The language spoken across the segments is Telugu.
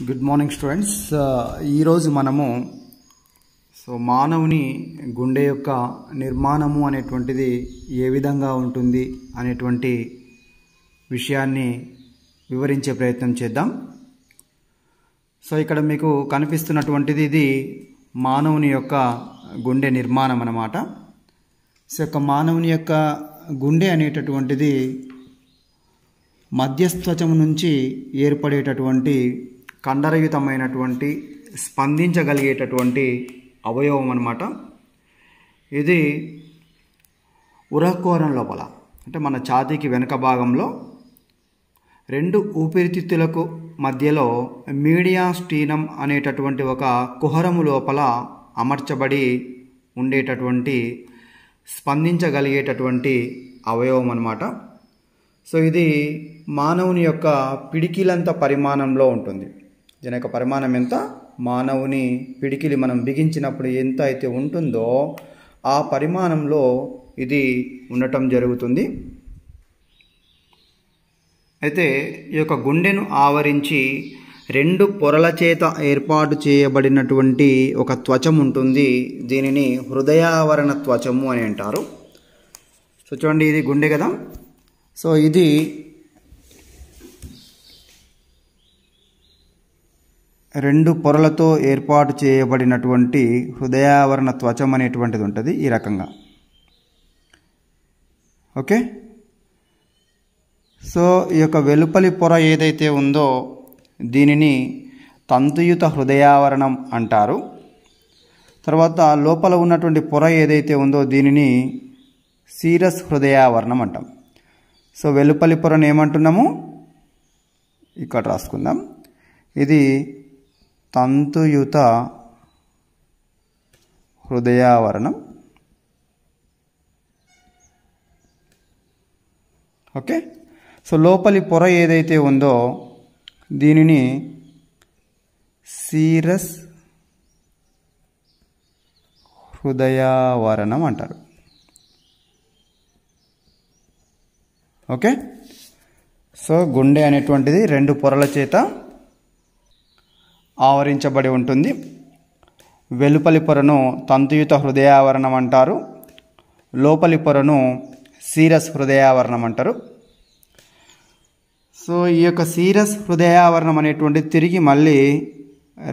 Good morning students. ఈరోజు మనము మానవుని గుండె యొక్క నిర్మాణము అనేటువంటిది ఏ విధంగా ఉంటుంది అనేటువంటి విషయాన్ని వివరించే ప్రయత్నం చేద్దాం. ఇక్కడ మీకు కనిపిస్తున్నటువంటిది ఇది మానవుని యొక్క గుండె నిర్మాణం అన్నమాట. మానవుని యొక్క గుండె అనేటటువంటిది మధ్యస్థత్వము నుంచి ఏర్పడేటటువంటి కండరయుతమైనటువంటి స్పందించగలిగేటటువంటి అవయవం అన్నమాట. ఇది ఉరకోరం లోపల అంటే మన ఛాతీకి వెనుక భాగంలో రెండు ఊపిరితిత్తులకు మధ్యలో మీడియాస్టీనం అనేటటువంటి ఒక కుహరము లోపల అమర్చబడి ఉండేటటువంటి స్పందించగలిగేటటువంటి అవయవం అన్నమాట. ఇది మానవుని యొక్క పిడికిలంత పరిమాణంలో ఉంటుంది. దీని యొక్క పరిమాణం ఎంత? మానవుని పిడికిలి మనం బిగించినప్పుడు ఎంత అయితే ఉంటుందో ఆ పరిమాణంలో ఇది ఉండటం జరుగుతుంది. అయితే ఈ యొక్క గుండెను ఆవరించి రెండు పొరల చేత ఏర్పాటు చేయబడినటువంటి ఒక త్వచం ఉంటుంది. దీనిని హృదయావరణ త్వచము అని అంటారు. చూడండి, ఇది గుండె కదా. ఇది రెండు పొరలతో ఏర్పాటు చేయబడినటువంటి హృదయావరణ త్వచం అనేటువంటిది ఉంటుంది ఈ రకంగా. ఓకే, ఈ యొక్క వెలుపలి పొర ఏదైతే ఉందో దీనిని తంతుయుత హృదయావరణం అంటారు. తర్వాత లోపల ఉన్నటువంటి పొర ఏదైతే ఉందో దీనిని సీరస్ హృదయావరణం అంటాం. వెలుపలి పొరను ఏమంటున్నాము? ఇక్కడ రాసుకుందాం. ఇది తంతుయుత హృదయావరణం. ఓకే, లోపలి పొర ఏదైతే ఉందో దీనిని సీరస్ హృదయావరణం అంటారు. ఓకే, గుండె అనేటువంటిది రెండు పొరల చేత ఆవరించబడి ఉంటుంది. వెలుపలి పొరను తంతుయుత హృదయావరణం అంటారు, లోపలి పొరను సీరస్ హృదయావరణం అంటారు. ఈ యొక్క సీరస్ హృదయావరణం అనేటువంటిది తిరిగి మళ్ళీ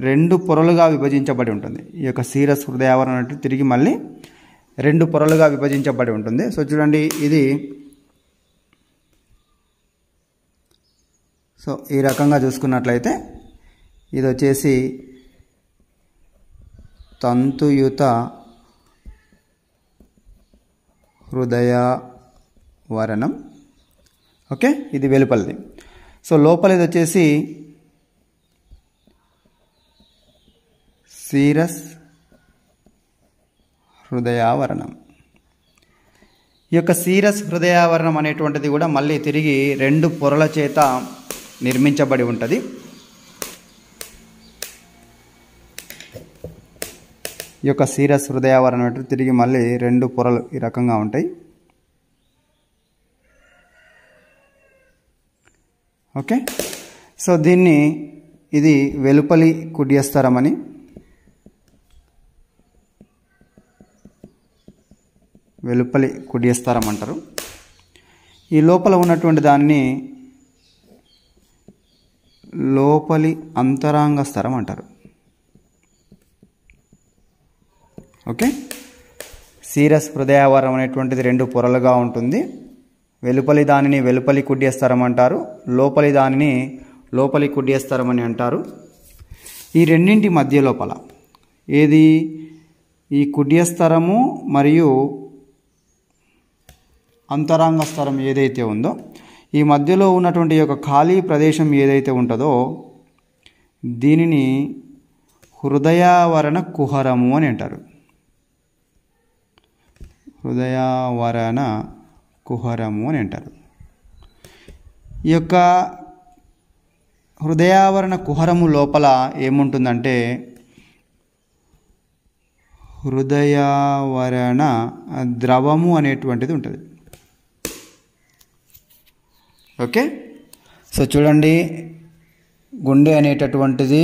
రెండు పొరలుగా విభజించబడి ఉంటుంది. ఈ యొక్క సీరస్ హృదయావరణం అంటే తిరిగి మళ్ళీ రెండు పొరలుగా విభజించబడి ఉంటుంది. చూడండి, ఇది ఈ రకంగా చూసుకున్నట్లయితే ఇది వచ్చేసి తంతుయుత హృదయావరణం. ఓకే, ఇది వెలుపలిది. లోపలిది వచ్చేసి సీరస్ హృదయావరణం. ఈ యొక్క సీరస్ హృదయావరణం అనేటువంటిది కూడా మళ్ళీ తిరిగి రెండు పొరల చేత నిర్మించబడి ఉంటుంది. ఈ యొక్క సీరస్ హృదయావరణం అంటే తిరిగి మళ్ళీ రెండు పొరలు ఈ రకంగా ఉంటాయి. ఓకే, దీన్ని ఇది వెలుపలి కుడ్యస్థరం అని, వెలుపలి కుడ్యస్థరం అంటారు. ఈ లోపల ఉన్నటువంటి దాన్ని లోపలి అంతరాంగ స్థరం అంటారు. ఓకే, సీరస్ హృదయావరణం అనేటువంటిది రెండు పొరలుగా ఉంటుంది. వెలుపలి దానిని వెలుపలి కుడ్యస్థరం అంటారు, లోపలి దానిని లోపలి కుడ్యస్థరం అని అంటారు. ఈ రెండింటి మధ్య లోపల ఏది ఈ కుడ్యస్థరము మరియు అంతరాంగ స్థరం ఏదైతే ఉందో ఈ మధ్యలో ఉన్నటువంటి యొక్క ఖాళీ ప్రదేశం ఏదైతే ఉంటుందో దీనిని హృదయావరణ కుహరము అని అంటారు. హృదయావరణ కుహరము అని అంటారు. ఈ యొక్క హృదయావరణ కుహరము లోపల ఏముంటుందంటే హృదయావరణ ద్రవము అనేటువంటిది ఉంటుంది. ఓకే, చూడండి, గుండె అనేటటువంటిది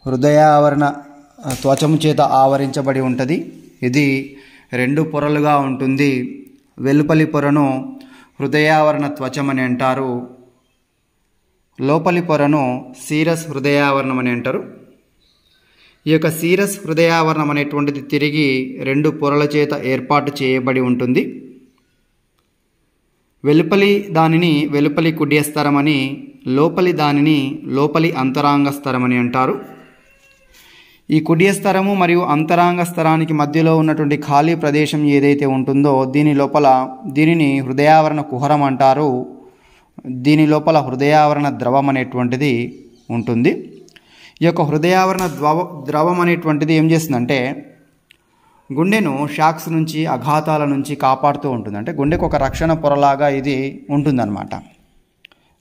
హృదయావరణ త్వచము చేత ఆవరించబడి ఉంటుంది. ఇది 2 పొరలుగా ఉంటుంది. వెలుపలి పొరను హృదయావరణ త్వచం అని అంటారు. లోపలి పొరను సీరస్ హృదయావరణం అని అంటారు. ఈ యొక్క సీరస్ హృదయావరణం అనేటువంటిది తిరిగి 2 పొరల చేత ఏర్పాటు చేయబడి ఉంటుంది. వెలుపలి దానిని వెలుపలి కుడ్యస్తరం అని, లోపలి దానిని లోపలి అంతరాంగ స్తరం అని అంటారు. ఈ కుడ్యస్తరము మరియు అంతరాంగ స్తరానికి మధ్యలో ఉన్నటువంటి ఖాళీ ప్రదేశం ఏదైతే ఉంటుందో దీని లోపల దీనిని హృదయావరణ కుహరం అంటారు. దీని లోపల హృదయావరణ ద్రవం అనేటువంటిది ఉంటుంది. ఈ యొక్క హృదయావరణ ద్రవం అనేటువంటిది ఏం చేస్తుందంటే గుండెను షాక్స్ నుంచి, ఆఘాతాల నుంచి కాపాడుతూ ఉంటుంది. అంటే గుండెకు ఒక రక్షణ పొరలాగా ఇది ఉంటుందన్నమాట.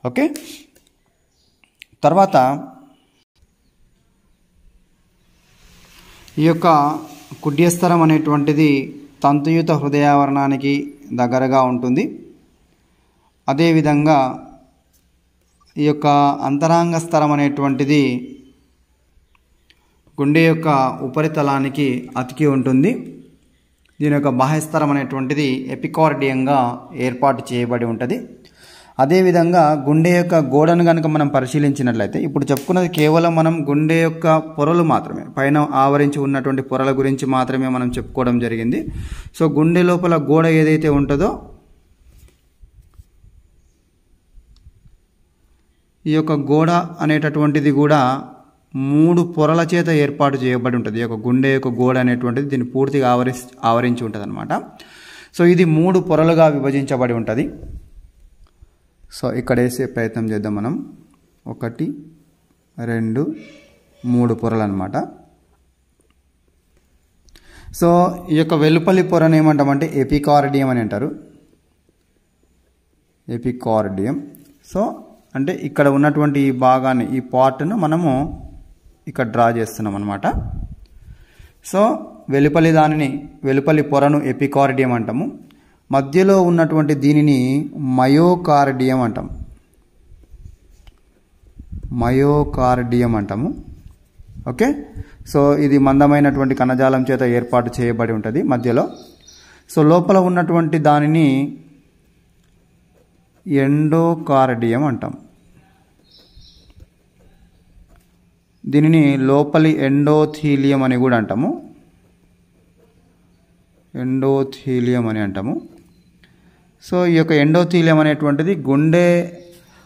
ఓకే, తర్వాత ఈ యొక్క కుడ్యస్తరం అనేటువంటిది తంతుయుత హృదయావరణానికి దగ్గరగా ఉంటుంది. అదేవిధంగా ఈ యొక్క అంతరాంగ స్తరం అనేటువంటిది గుండె యొక్క ఉపరితలానికి అతికి ఉంటుంది. దీని యొక్క బాహ్యస్తరం అనేటువంటిది ఎపికార్డియంగా ఏర్పాటు చేయబడి ఉంటుంది. అదేవిధంగా గుండె యొక్క గోడను కనుక మనం పరిశీలించినట్లయితే, ఇప్పుడు చెప్పుకున్నది కేవలం మనం గుండె యొక్క పొరలు మాత్రమే, పైన ఆవరించి ఉన్నటువంటి పొరల గురించి మాత్రమే మనం చెప్పుకోవడం జరిగింది. సో గుండె లోపల గోడ ఏదైతే ఉంటుందో ఈ యొక్క గోడ అనేటటువంటిది కూడా 3 పొరల చేత ఏర్పాటు చేయబడి ఉంటుంది. ఈ యొక్క గుండె యొక్క గోడ అనేటువంటిది దీన్ని పూర్తిగా ఆవరించి ఉంటుంది అన్నమాట. సో ఇది 3 పొరలుగా విభజించబడి ఉంటుంది. సో ఇక్కడ వేసే ప్రయత్నం చేద్దాం మనం. 1, 2, 3 పొరలు అన్నమాట. సో ఈ యొక్క వెలుపలి పొరను ఏమంటామంటే ఎపికార్డియం అని అంటారు. ఎపికార్డియం. సో అంటే ఇక్కడ ఉన్నటువంటి ఈ భాగాన్ని, ఈ పార్ట్ను మనము ఇక్కడ డ్రా చేస్తున్నాం అన్నమాట. సో వెలుపలి పొరను ఎపికార్డియం అంటాము. మధ్యలో ఉన్నటువంటి దీనిని మయోకార్డియం అంటాం. మయోకార్డియం అంటాము. ఓకే, సో ఇది మందమైనటువంటి కణజాలం చేత ఏర్పాటు చేయబడి ఉంటుంది మధ్యలో. సో లోపల ఉన్నటువంటి దానిని ఎండోకార్డియం అంటాం. దీనిని లోపలి ఎండోథీలియం అని కూడా అంటాము. ఎండోథీలియం అని అంటాము. సో ఈ యొక్క ఎండోథీలియం అనేటువంటిది గుండె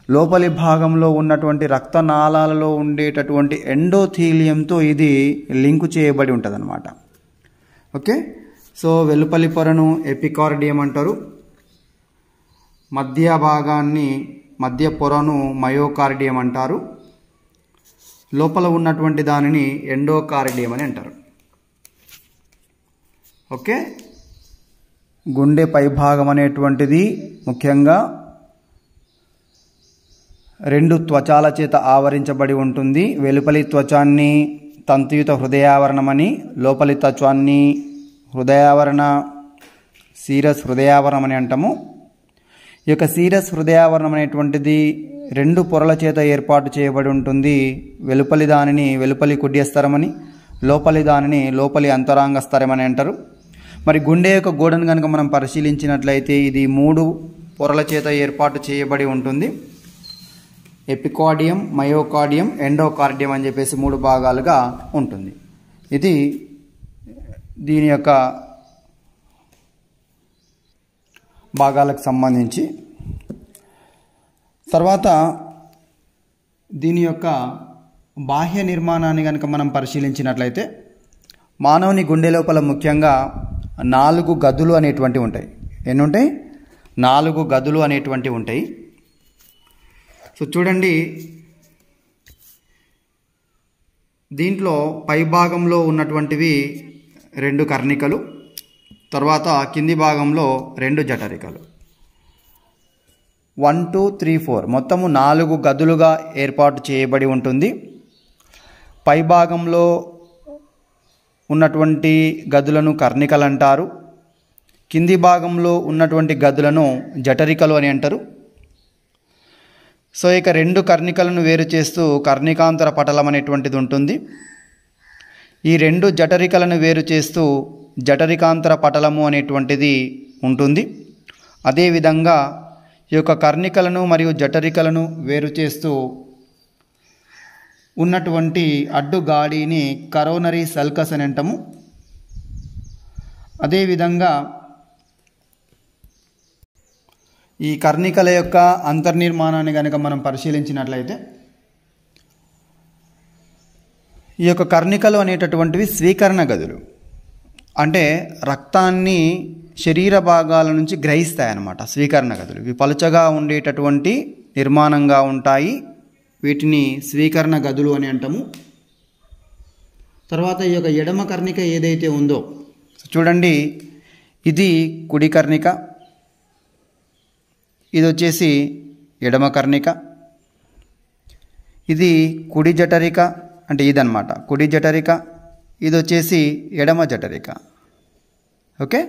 లోపలి భాగంలో ఉన్నటువంటి రక్తనాళాలలో ఉండేటటువంటి ఎండోథీలియంతో ఇది లింకు చేయబడి ఉంటుంది అన్నమాట. ఓకే, సో వెలుపలి పొరను ఎపికార్డియం అంటారు. మధ్య పొరను మయోకార్డియం అంటారు. లోపల ఉన్నటువంటి దానిని ఎండోకార్డియం అని అంటారు. ఓకే, గుండె పైభాగం అనేటువంటిది ముఖ్యంగా 2 త్వచాల చేత ఆవరించబడి ఉంటుంది. వెలుపలి త్వచాన్ని తంతుయుత హృదయావరణమని, లోపలి త్వచాన్ని సీరస్ హృదయావరణం అని అంటాము. ఈ యొక్క సీరస్ హృదయావరణం అనేటువంటిది 2 పొరల చేత ఏర్పాటు చేయబడి ఉంటుంది. వెలుపలి దానిని వెలుపలి కుడ్యస్తరమని, లోపలి దానిని లోపలి అంతరాంగ స్తరం అని అంటారు. మరి గుండె యొక్క గోడను కనుక మనం పరిశీలించినట్లయితే ఇది 3 పొరల చేత ఏర్పాటు చేయబడి ఉంటుంది. ఎపికార్డియం, మయోకార్డియం, ఎండోకార్డియం అని చెప్పేసి 3 భాగాలుగా ఉంటుంది. ఇది దీని యొక్క భాగాలకు సంబంధించి. తర్వాత దీని యొక్క బాహ్య నిర్మాణాన్ని కనుక మనం పరిశీలించినట్లయితే మానవుని గుండె లోపల ముఖ్యంగా 4 గదులు అనేటువంటివి ఉంటాయి. ఎన్ని ఉంటాయి? 4 గదులు అనేటువంటివి ఉంటాయి. సో చూడండి, దీంట్లో పై భాగంలో ఉన్నటువంటివి 2 కర్ణికలు, తర్వాత కింది భాగంలో 2 జఠరికలు. 1, 2, 3, 4 మొత్తము 4 గదులుగా ఏర్పాటు చేయబడి ఉంటుంది. పై భాగంలో ఉన్నటువంటి గదులను కర్ణికలు అంటారు. కింది భాగంలో ఉన్నటువంటి గదులను జఠరికలు అని అంటారు. సో ఇక రెండు కర్ణికలను వేరు చేస్తూ కర్ణికాంతర పటలం అనేటువంటిది ఉంటుంది. ఈ రెండు జఠరికలను వేరు చేస్తూ జఠరికాంతర పటలము అనేటువంటిది ఉంటుంది. అదేవిధంగా ఈ యొక్క కర్ణికలను మరియు జఠరికలను వేరు చేస్తూ ఉన్నటువంటి అడ్డుగాడిని కరోనరీ సల్కస్ అని అంటాము. అదేవిధంగా ఈ కర్ణికల యొక్క అంతర్నిర్మాణాన్ని కనుక మనం పరిశీలించినట్లయితే ఈ యొక్క కర్ణికలు అనేటటువంటివి స్వీకరణ గదులు. అంటే రక్తాన్ని శరీర భాగాల నుంచి గ్రహిస్తాయన్నమాట. స్వీకరణ గదులు ఇవి పలుచగా ఉండేటటువంటి నిర్మాణంగా ఉంటాయి. వీటిని స్వీకరణ గదులు అని అంటాము. తర్వాత ఈ యొక్క ఎడమ కర్ణిక ఏదైతే ఉందో చూడండి, ఇది కుడి కర్ణిక, ఇది వచ్చేసి ఎడమ కర్ణిక, ఇది కుడి జఠరిక అంటే ఇదన్నమాట కుడి జఠరిక, ఇది వచ్చేసి ఎడమ జఠరిక. ఓకే,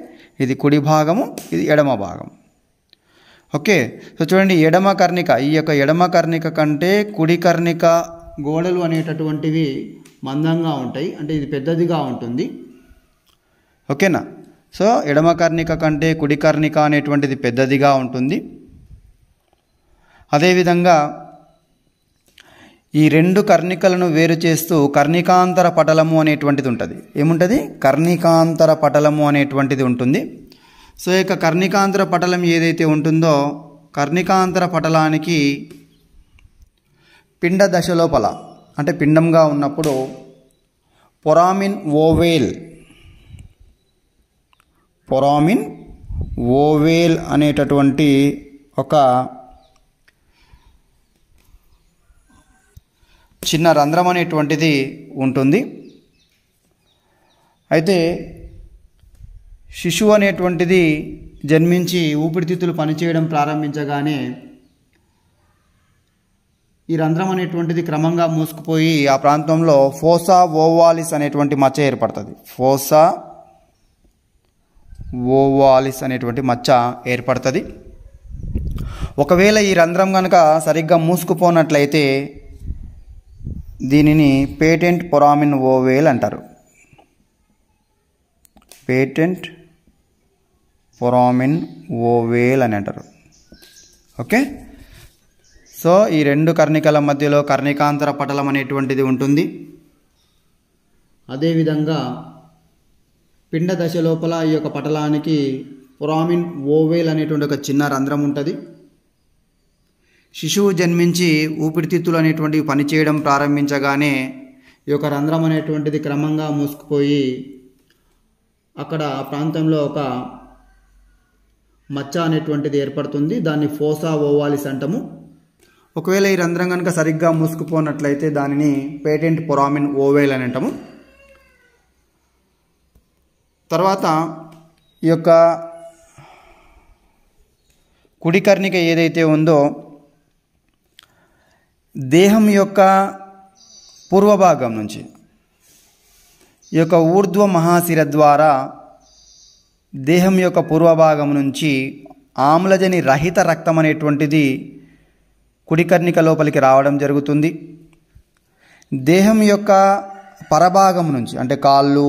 ఇది కుడి భాగము, ఇది ఎడమ భాగం. ఓకే, సో చూడండి ఎడమ కర్ణిక, ఈ యొక్క ఎడమ కర్ణిక కంటే కుడి కర్ణిక గోడలు అనేటటువంటివి మందంగా ఉంటాయి, అంటే ఇది పెద్దదిగా ఉంటుంది. ఓకేనా, సో ఎడమ కర్ణిక కంటే కుడి కర్ణిక అనేటువంటిది పెద్దదిగా ఉంటుంది. అదేవిధంగా ఈ రెండు కర్ణికలను వేరు చేస్తూ కర్ణికాంతర పటలము అనేటువంటిది ఉంటుంది. ఏముంటుంది? కర్ణికాంతర పటలము అనేటువంటిది ఉంటుంది. సో ఇక కర్ణికాంతర పటలం ఏదైతే ఉంటుందో కర్ణికాంతర పటలానికి పిండ దశ లోపల అంటే పిండంగా ఉన్నప్పుడు ఫొరామిన్ ఓవేల్ అనేటటువంటి ఒక చిన్న రంధ్రం అనేటువంటిది ఉంటుంది. అయితే శిశువు అనేటువంటిది జన్మించి ఊపిరితిత్తులు పనిచేయడం ప్రారంభించగానే ఈ రంధ్రం అనేటువంటిది క్రమంగా మూసుకుపోయి ఆ ప్రాంతంలో ఫోసా ఓవాలిస్ అనేటువంటి మచ్చ ఏర్పడుతుంది. ఫోసా ఓవాలిస్ అనేటువంటి మచ్చ ఏర్పడుతుంది. ఒకవేళ ఈ రంధ్రం కనుక సరిగ్గా మూసుకుపోనట్లయితే దీనిని పేటెంట్ ఫొరామిన్ ఓవేల్ అంటారు. పేటెంట్ ఫొరామిన్ ఓవేల్ అని అంటారు. ఓకే, సో ఈ రెండు కర్ణికల మధ్యలో కర్ణికాంతర పటలం అనేటువంటిది ఉంటుంది. అదేవిధంగా పిండ దశ లోపల ఈ యొక్క పటలానికి ఫొరామిన్ ఓవేల్ అనేటువంటి ఒక చిన్న రంధ్రం ఉంటుంది. శిశువు జన్మించి ఊపిరితిత్తులు అనేటువంటివి పనిచేయడం ప్రారంభించగానే ఈ యొక్క రంధ్రం అనేటువంటిది క్రమంగా మూసుకుపోయి అక్కడ ఆ ప్రాంతంలో ఒక మచ్చ అనేటువంటిది ఏర్పడుతుంది. దాన్ని ఫోసా ఓవాలిస్ అంటాము. ఒకవేళ ఈ రంధ్రం కనుక సరిగ్గా మూసుకుపోనట్లయితే దానిని పేటెంట్ ఫొరామిన్ ఓవేల్ అని అంటాము. తర్వాత ఈ యొక్క కుడి కర్ణిక ఏదైతే ఉందో దేహం యొక్క పూర్వభాగం నుంచి ఈ యొక్క ఊర్ధ్వ మహాశిర ద్వారా దేహం యొక్క పూర్వభాగం నుంచి ఆమ్లజని రహిత రక్తం అనేటువంటిది కుడి కర్ణిక లోపలికి రావడం జరుగుతుంది. దేహం యొక్క పరభాగం నుంచి అంటే కాళ్ళు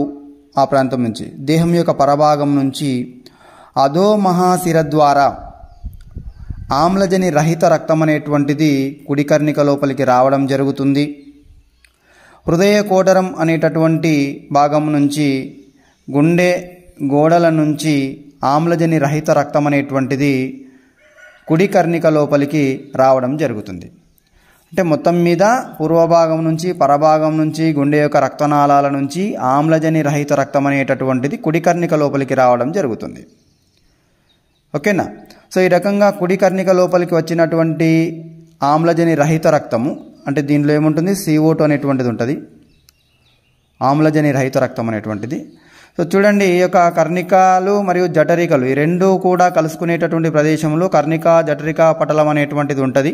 ఆ ప్రాంతం నుంచి దేహం యొక్క పరభాగం నుంచి అధో మహాశిర ద్వారా ఆమ్లజని రహిత రక్తం అనేటువంటిది కుడి కర్ణిక లోపలికి రావడం జరుగుతుంది. హృదయ కోటరం అనేటటువంటి భాగం నుంచి గుండె గోడల నుంచి ఆమ్లజని రహిత రక్తం అనేటువంటిది కుడి కర్ణిక లోపలికి రావడం జరుగుతుంది. అంటే మొత్తం మీద పూర్వభాగం నుంచి పరభాగం నుంచి గుండె యొక్క రక్తనాళాల నుంచి ఆమ్లజని రహిత రక్తం అనేటటువంటిది కుడి కర్ణిక లోపలికి రావడం జరుగుతుంది. ఓకేనా, సో ఈ రకంగా కుడి కర్ణిక లోపలికి వచ్చినటువంటి ఆమ్లజని రహిత రక్తము అంటే దీనిలో ఏముంటుంది? CO2 అనేటువంటిది ఉంటుంది, ఆమ్లజని రహిత రక్తం అనేటువంటిది. సో చూడండి ఈ యొక్క కర్ణికాలు మరియు జఠరికలు ఈ రెండు కూడా కలుసుకునేటటువంటి ప్రదేశంలో కర్ణిక జఠరిక పటలం అనేటువంటిది ఉంటుంది.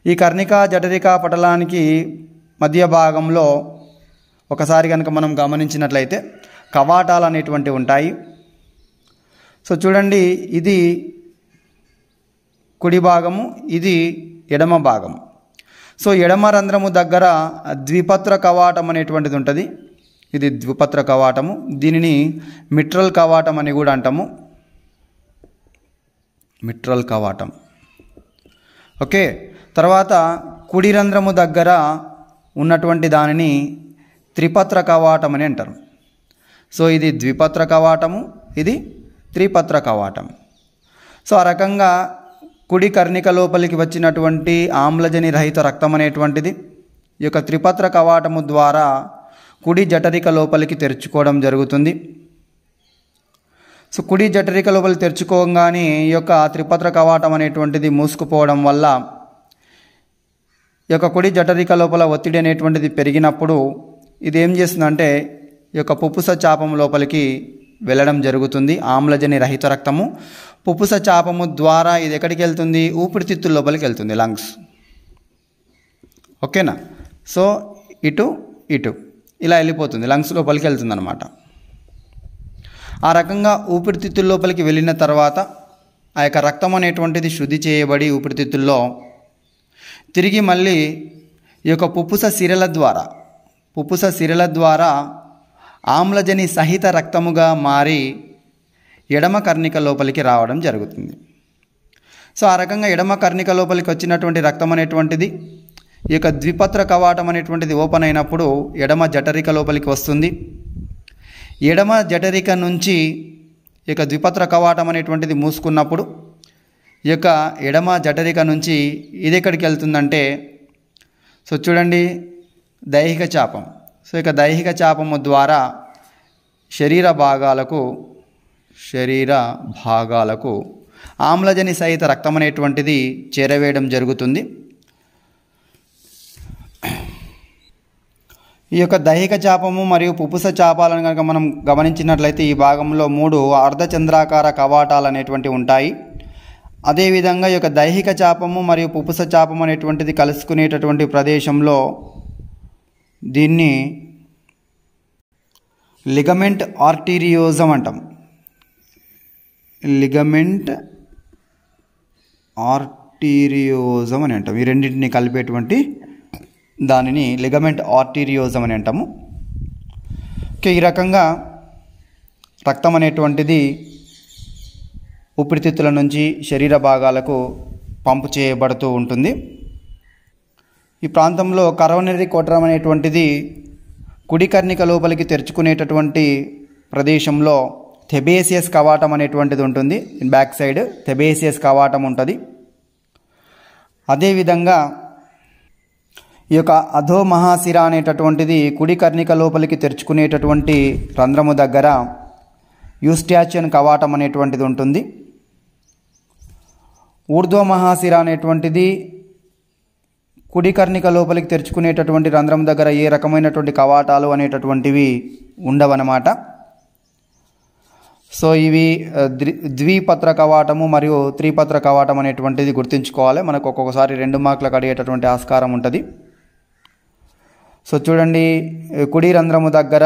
ఈ కర్ణిక జఠరిక పటలానికి మధ్య భాగంలో ఒకసారి కనుక మనం గమనించినట్లయితే కవాటాలు అనేటువంటివి ఉంటాయి. సో చూడండి ఇది కుడి భాగము, ఇది ఎడమ భాగం. సో ఎడమ రంధ్రము దగ్గర ద్విపత్ర కవాటం అనేటువంటిది ఉంటుంది. ఇది ద్విపత్ర కవాటము. దీనిని మిట్రల్ కవాటం అని కూడా అంటాము. మిట్రల్ కవాటం. ఓకే. తర్వాత కుడి రంధ్రము దగ్గర ఉన్నటువంటి దానిని త్రిపత్ర కవాటం అని అంటారు. సో ఇది ద్విపత్ర కవాటము, ఇది త్రిపత్ర కవాటం. సో ఆ రకంగా కుడి కర్ణిక లోపలికి వచ్చినటువంటి ఆమ్లజని రహిత రక్తం అనేటువంటిది ఈ యొక్క త్రిపత్ర కవాటము ద్వారా కుడి జఠరిక లోపలికి తెరుచుకోవడం జరుగుతుంది. సో కుడి జఠరిక లోపలికి తెరుచుకోగానే ఈ యొక్క త్రిపత్ర కవాటం అనేటువంటిది మూసుకుపోవడం వల్ల ఈ యొక్క కుడి జఠరిక లోపల ఒత్తిడి అనేటువంటిది పెరిగినప్పుడు ఇది ఏం చేస్తుందంటే ఈ యొక్క పుప్పుస చాపము లోపలికి వెళ్ళడం జరుగుతుంది. ఆమ్లజని రహిత రక్తము పుప్పుస చాపము ద్వారా ఇది ఎక్కడికి వెళ్తుంది? ఊపిరితిత్తుల లోపలికి వెళ్తుంది, లంగ్స్. ఓకేనా? సో ఇటు ఇటు ఇలా వెళ్ళిపోతుంది, లంగ్స్ లోపలికి వెళ్తుంది అన్నమాట. ఆ రకంగా ఊపిరితిత్తుల లోపలికి వెళ్ళిన తర్వాత ఆ యొక్క రక్తం అనేటువంటిది శుద్ధి చేయబడి ఊపిరితిత్తుల్లో తిరిగి మళ్ళీ ఈ యొక్క పుప్పుస సిరల ద్వారా ఆమ్లజని సహిత రక్తముగా మారి ఎడమ కర్ణిక లోపలికి రావడం జరుగుతుంది. సో ఆ రకంగా ఎడమ కర్ణిక లోపలికి వచ్చినటువంటి రక్తం అనేటువంటిది ఈ యొక్క ద్విపత్ర కవాటం అనేటువంటిది ఓపెన్ అయినప్పుడు ఎడమ జఠరిక లోపలికి వస్తుంది. ఎడమ జఠరిక నుంచి ఈ యొక్క ద్విపత్ర కవాటం అనేటువంటిది మూసుకున్నప్పుడు ఈ యొక్క ఎడమ జఠరిక నుంచి ఇది ఎక్కడికి వెళ్తుందంటే, సో చూడండి, దైహిక చాపం. సో ఇక దైహిక చాపము ద్వారా శరీర భాగాలకు ఆమ్లజని సహిత రక్తం అనేటువంటిది చేరవేయడం జరుగుతుంది. ఈ యొక్క దైహిక చాపము మరియు పుప్పుస చాపాలను కనుక మనం గమనించినట్లయితే ఈ భాగంలో 3 అర్ధచంద్రాకార కవాటాలు అనేటువంటివి ఉంటాయి. అదేవిధంగా ఈ యొక్క దైహిక చాపము మరియు పుప్పుస చాపం అనేటువంటిది కలుసుకునేటటువంటి ప్రదేశంలో దీన్ని లిగమెంట్ ఆర్టీరియోజం అంటాం. లిగమెంట్ ఆర్టీరియోజం అని అంటాం. ఈ రెండింటిని కలిపేటువంటి దానిని లిగమెంట్ ఆర్టీరియోజం అని అంటాము. ఓకే. ఈ రకంగా రక్తం అనేటువంటిది ఊపిరితిత్తుల నుంచి శరీర భాగాలకు పంపు చేయబడుతూ ఉంటుంది. ఈ ప్రాంతంలో కరోనరీ కోటరం అనేటువంటిది కుడి కర్ణిక లోపలికి తెరుచుకునేటటువంటి ప్రదేశంలో థెబేసియస్ కవాటం అనేటువంటిది ఉంటుంది. బ్యాక్ సైడ్ థెబేసియస్ కవాటం ఉంటుంది. అదేవిధంగా ఈ యొక్క అధోమహాశిర అనేటటువంటిది కుడి కర్ణిక లోపలికి తెరుచుకునేటటువంటి రంధ్రము దగ్గర యూస్టాచియన్ కవాటం అనేటువంటిది ఉంటుంది. ఊర్ధ్వమహాశిర అనేటువంటిది కుడి కర్ణిక లోపలికి తెరుచుకునేటటువంటి రంధ్రం దగ్గర ఏ రకమైనటువంటి కవాటాలు అనేటటువంటివి ఉండవన్నమాట. సో ఇవి ద్విపత్ర కవాటము మరియు త్రిపత్ర కవాటం అనేటువంటిది గుర్తుంచుకోవాలి. మనకు ఒక్కొక్కసారి 2 మార్కులకు అడిగేటటువంటి ఆస్కారం ఉంటుంది. సో చూడండి, కుడి రంధ్రము దగ్గర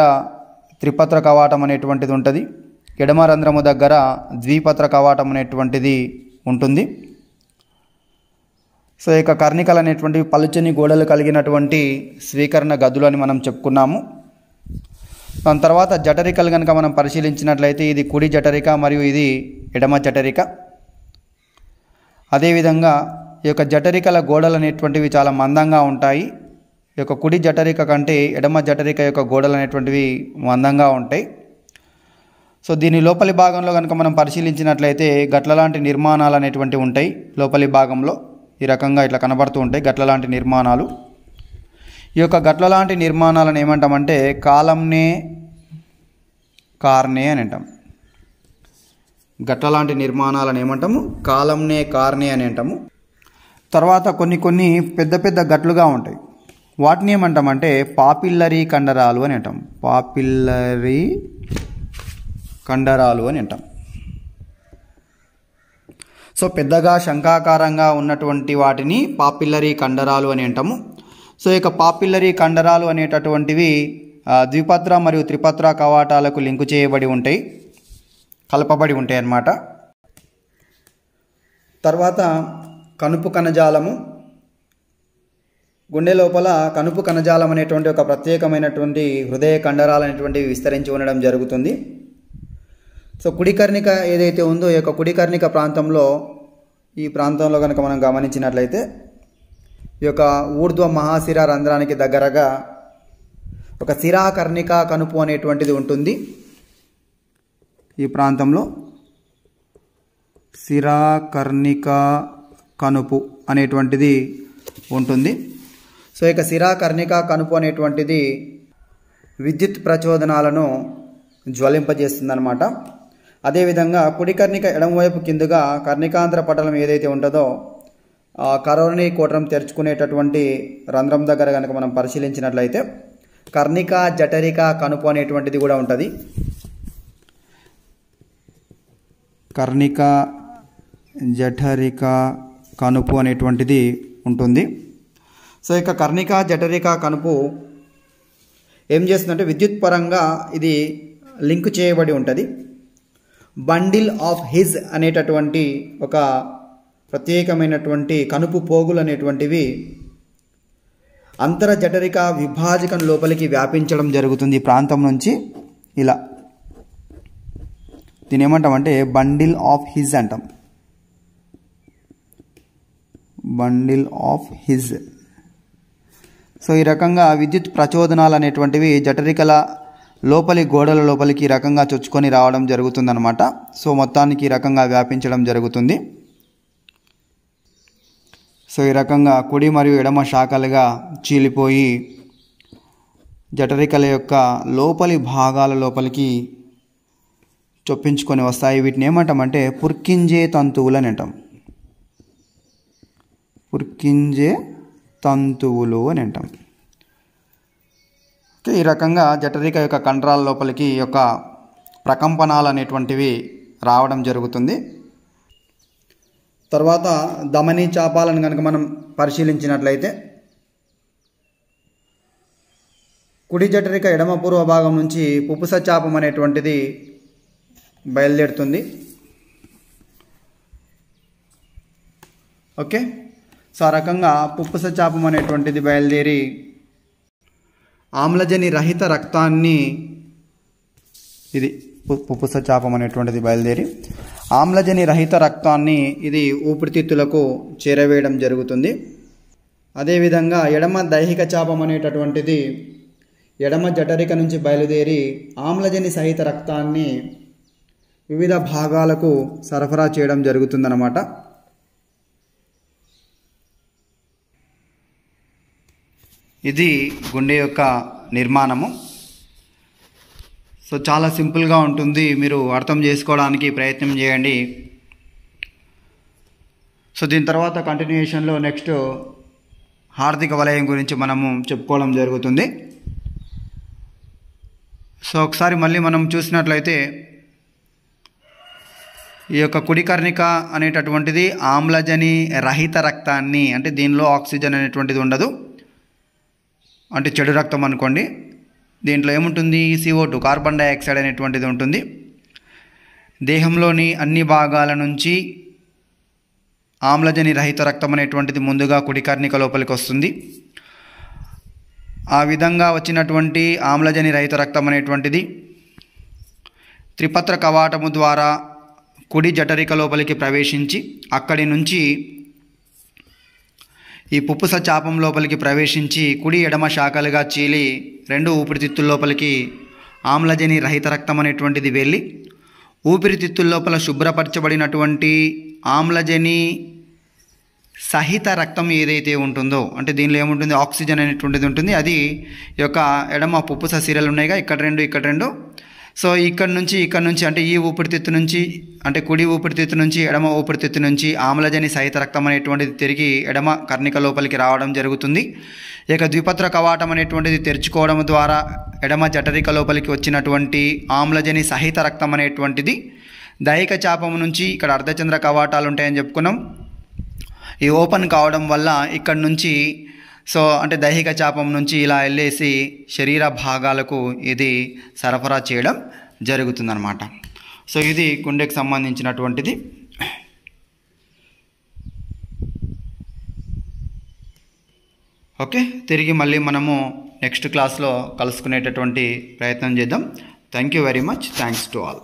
త్రిపత్ర కవాటం అనేటువంటిది ఉంటుంది. ఎడమ రంధ్రము దగ్గర ద్విపత్ర కవాటం అనేటువంటిది ఉంటుంది. సో ఇక కర్ణికలు అనేటువంటివి పలుచని గోడలు కలిగినటువంటి స్వీకరణ గదులు అని మనం చెప్పుకున్నాము. దాని తర్వాత జఠరికలు కనుక మనం పరిశీలించినట్లయితే ఇది కుడి జఠరిక మరియు ఇది ఎడమ జఠరిక. అదేవిధంగా ఈ యొక్క జఠరికల గోడలు అనేటువంటివి చాలా మందంగా ఉంటాయి. ఈ యొక్క కుడి జఠరిక కంటే ఎడమ జఠరిక యొక్క గోడలు అనేటువంటివి మందంగా ఉంటాయి. సో దీని లోపలి భాగంలో కనుక మనం పరిశీలించినట్లయితే గట్ల లాంటి నిర్మాణాలు అనేటువంటివి ఉంటాయి. లోపలి భాగంలో ఈ రకంగా ఇట్లా కనబడుతూ ఉంటాయి గట్ల లాంటి నిర్మాణాలు. ఈ యొక్క గట్ల లాంటి నిర్మాణాలను ఏమంటామంటే కాలంనే కార్నే అని అంటాం. గట్ల లాంటి నిర్మాణాలను ఏమంటాము? కాలంనే కార్నే అని అంటాము. తర్వాత కొన్ని పెద్ద పెద్ద గట్లుగా ఉంటాయి. వాటిని ఏమంటామంటే పాపిల్లరీ కండరాలు అని అంటాం. పాపిల్లరీ కండరాలు అని అంటాం. సో పెద్దగా శంఖాకారంగా ఉన్నటువంటి వాటిని పాపిల్లరీ కండరాలు అని అంటాము. సో ఇక పాపిల్లరీ కండరాలు అనేటటువంటివి ద్విపత్ర మరియు త్రిపత్ర కవాటాలకు లింకు చేయబడి ఉంటాయి, కలపబడి ఉంటాయి అన్నమాట. తర్వాత కనుపు కణజాలము. గుండె లోపల కనుపు కణజాలం అనేటువంటి ఒక ప్రత్యేకమైనటువంటి హృదయ కండరాలు అనేటువంటివి విస్తరించి ఉండడం జరుగుతుంది. సో కుడి కర్ణిక ఏదైతే ఉందో ఈ యొక్క కుడి కర్ణిక ప్రాంతంలో, ఈ ప్రాంతంలో కనుక మనం గమనించినట్లయితే ఈ యొక్క ఊర్ధ్వ మహాశిర రంధ్రానికి దగ్గరగా ఒక శిరాకర్ణిక కనుపు అనేటువంటిది ఉంటుంది. ఈ ప్రాంతంలో శిరాకర్ణిక కనుపు అనేటువంటిది ఉంటుంది. సో ఇక శిరాకర్ణిక కనుపు అనేటువంటిది విద్యుత్ ప్రచోదనాలను జ్వలింపజేస్తుందన్నమాట. అదేవిధంగా కుడి కర్ణిక ఎడమవైపు కిందుగా కర్ణికాంధ్ర పటలం ఏదైతే ఉంటుందో కరోనరీ కోటరం తెరుచుకునేటటువంటి రంధ్రం దగ్గర కనుక మనం పరిశీలించినట్లయితే కర్ణిక జఠరిక కనుపు అనేటువంటిది కూడా ఉంటుంది. కర్ణిక జఠరిక కనుపు అనేటువంటిది ఉంటుంది. సో ఇక కర్ణిక జఠరిక కనుపు ఏం చేస్తుందంటే విద్యుత్ పరంగా ఇది లింక్ చేయబడి ఉంటుంది. బండిల్ ఆఫ్ హిజ్ అనేటటువంటి ఒక ప్రత్యేకమైనటువంటి కనుపు పోగులు అనేటువంటివి అంతర జఠరిక విభాజకం లోపలికి వ్యాపించడం జరుగుతుంది. ఈ ప్రాంతం నుంచి ఇలా దీని ఏమంటామంటే బండిల్ ఆఫ్ హిజ్ అంటాం. Bundle of his. సో ఈ రకంగా విద్యుత్ ప్రచోదనాలు అనేటువంటివి జఠరికల లోపలి గోడల లోపలికి ఈ రకంగా చొచ్చుకొని రావడం జరుగుతుందన్నమాట. సో మొత్తానికి ఈ రకంగా వ్యాపించడం జరుగుతుంది. సో ఈ రకంగా కుడి మరియు ఎడమ శాఖలుగా చీలిపోయి జఠరికల యొక్క లోపలి భాగాల లోపలికి చొప్పించుకొని వస్తాయి. వీటిని ఏమంటామంటే పుర్కింజే తంతువులు అని అంటాం. పుర్కింజే తంతువులు అని అంటాం. ఈ రకంగా జఠరిక యొక్క కండరాల లోపలికి యొక్క ప్రకంపనాలు అనేటువంటివి రావడం జరుగుతుంది. తర్వాత ధమనీ చాపాలను కనుక మనం పరిశీలించినట్లయితే కుడి జఠరిక ఎడమ పూర్వ భాగం నుంచి పుప్పుస చాపం అనేటువంటిది బయలుదేరుతుంది. ఓకే. సో ఆ రకంగా పుప్పుస చాపం అనేటువంటిది బయలుదేరి ఆమ్లజని రహిత రక్తాన్ని, ఇది పుప్పుస చాపం అనేటువంటిది బయలుదేరి ఆమ్లజని రహిత రక్తాన్ని ఇది ఊపిరితిత్తులకు చేరవేయడం జరుగుతుంది. అదేవిధంగా ఎడమ దైహిక చాపం అనేటటువంటిది ఎడమ జఠరిక నుంచి బయలుదేరి ఆమ్లజని సహిత రక్తాన్ని వివిధ భాగాలకు సరఫరా చేయడం జరుగుతుందన్నమాట. ఇది గుండె యొక్క నిర్మాణము. సో చాలా సింపుల్గా ఉంటుంది, మీరు అర్థం చేసుకోవడానికి ప్రయత్నం చేయండి. సో దీని తర్వాత కంటిన్యూషన్లో నెక్స్ట్ హార్దిక వలయం గురించి మనము చెప్పుకోవడం జరుగుతుంది. సో ఒకసారి మళ్ళీ మనం చూసినట్లయితే ఈ యొక్క కుడి కర్ణిక అనేటటువంటిది ఆమ్లజని రహిత రక్తాన్ని, అంటే దీనిలో ఆక్సిజన్ అనేటువంటిది ఉండదు, అంటే చెడు రక్తం అనుకోండి. దీంట్లో ఏముంటుంది? CO2 కార్బన్ డైఆక్సైడ్ అనేటువంటిది ఉంటుంది. దేహంలోని అన్ని భాగాల నుంచి ఆమ్లజని రహిత రక్తం అనేటువంటిది ముందుగా కుడి కర్ణిక లోపలికి వస్తుంది. ఆ విధంగా వచ్చినటువంటి ఆమ్లజని రహిత రక్తం అనేటువంటిది త్రిపత్ర కవాటము ద్వారా కుడి జఠరిక లోపలికి ప్రవేశించి అక్కడి నుంచి ఈ పుప్పుస చాపం లోపలికి ప్రవేశించి కుడి ఎడమ శాఖలుగా చీలి రెండు ఊపిరితిత్తుల లోపలికి ఆమ్లజని రహిత రక్తం అనేటువంటిది వెళ్ళి ఊపిరితిత్తుల లోపల శుభ్రపరచబడినటువంటి ఆమ్లజని సహిత రక్తం ఏదైతే ఉంటుందో, అంటే దీనిలో ఏముంటుంది? ఆక్సిజన్ అనేటువంటిది ఉంటుంది. అది ఈ యొక్క ఎడమ పుప్పుస సిరలు ఉన్నాయిగా, ఇక్కడ రెండు. సో ఇక్కడ నుంచి అంటే ఈ ఊపిరితిత్తు నుంచి, అంటే కుడి ఊపిరితిత్తు నుంచి ఎడమ ఊపిరితిత్తు నుంచి ఆమ్లజని సహిత రక్తం అనేటువంటిది తిరిగి ఎడమ కర్ణిక లోపలికి రావడం జరుగుతుంది. ఇక ద్విపత్ర కవాటం అనేటువంటిది తెరుచుకోవడం ద్వారా ఎడమ జఠరిక లోపలికి వచ్చినటువంటి ఆమ్లజని సహిత రక్తం అనేటువంటిది దైహిక చాపం నుంచి, ఇక్కడ అర్ధచంద్ర కవాటాలు ఉంటాయని చెప్పుకున్నాం, ఈ ఓపెన్ కావడం వల్ల ఇక్కడ నుంచి సో అంటే దైహిక చాపం నుంచి ఇలా వెళ్ళేసి శరీర భాగాలకు ఇది సరఫరా చేయడం జరుగుతుందన్నమాట. సో ఇది గుండెకు సంబంధించినటువంటిది. ఓకే, తిరిగి మళ్ళీ మనము నెక్స్ట్ క్లాస్లో కలుసుకునేటటువంటి ప్రయత్నం చేద్దాం. Thank you very much. Thanks to all.